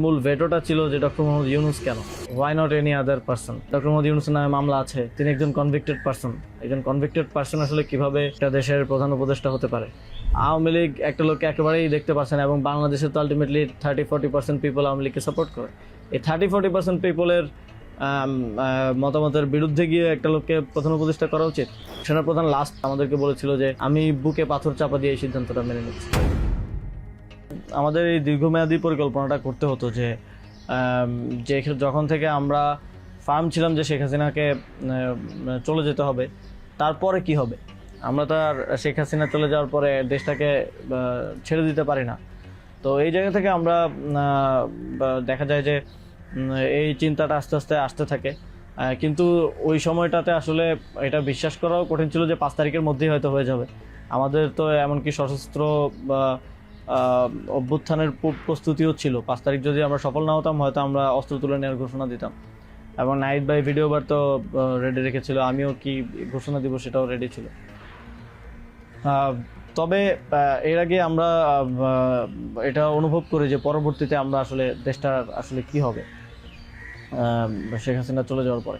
মূল ভেটোটা ছিল যে ডক্টর মোহাম্মদ ইউনূস কেন, why not any other person. Doctor Mohammad ইউনূসের নামে মামলা আছে, তিনি একজন কনভিক্টেড পারসন। একজন কনভিক্টেড পারসন আসলে কিভাবে একটা দেশের প্রধান উপদেষ্টা হতে পারে? আওয়ামী লীগ একটা লোককে একেবারেই দেখতে পাচ্ছে না, এবং বাংলাদেশে তো আলটিমেটলি 30-40% পিপল আওয়ামী লীগকে সাপোর্ট করে। এই 30-40% পিপলের মতামতের বিরুদ্ধে গিয়ে একটা লোককে প্রধান উপদেষ্টা করা উচিত? সেনাপ্রধান লাস্ট আমাদেরকে বলেছিল যে আমি বুকে পাথর চাপা দিয়ে এই সিদ্ধান্তটা মেনে নিচ্ছি। আমাদের এই দীর্ঘমেয়াদী পরিকল্পনাটা করতে হতো যে যখন থেকে আমরা ফার্ম ছিলাম যে শেখ হাসিনাকে চলে যেতে হবে, তারপরে কি হবে। আমরা তো আর শেখ হাসিনা চলে যাওয়ার পরে দেশটাকে ছেড়ে দিতে পারি না। তো এই জায়গা থেকে আমরা দেখা যায় যে এই চিন্তাটা আস্তে আস্তে আসতে থাকে। কিন্তু ওই সময়টাতে আসলে এটা বিশ্বাস করাও কঠিন ছিল যে 5 তারিখের মধ্যেই হয়তো হয়ে যাবে। আমাদের তো এমনকি সশস্ত্র অভ্যুত্থানের প্রস্তুতিও ছিল। 5 তারিখ যদি আমরা সফল না হতাম, হয়তো আমরা অস্ত্র তুলে নেওয়ার ঘোষণা দিতাম। এবং নাইট বাই ভিডিও বার তো রেডি রেখেছিল, আমিও কি ঘোষণা দিব সেটাও রেডি ছিল। তবে এর আগে আমরা এটা অনুভব করি যে পরবর্তীতে আমরা আসলে দেশটার আসলে কি হবে শেখ হাসিনা চলে যাওয়ার পরে।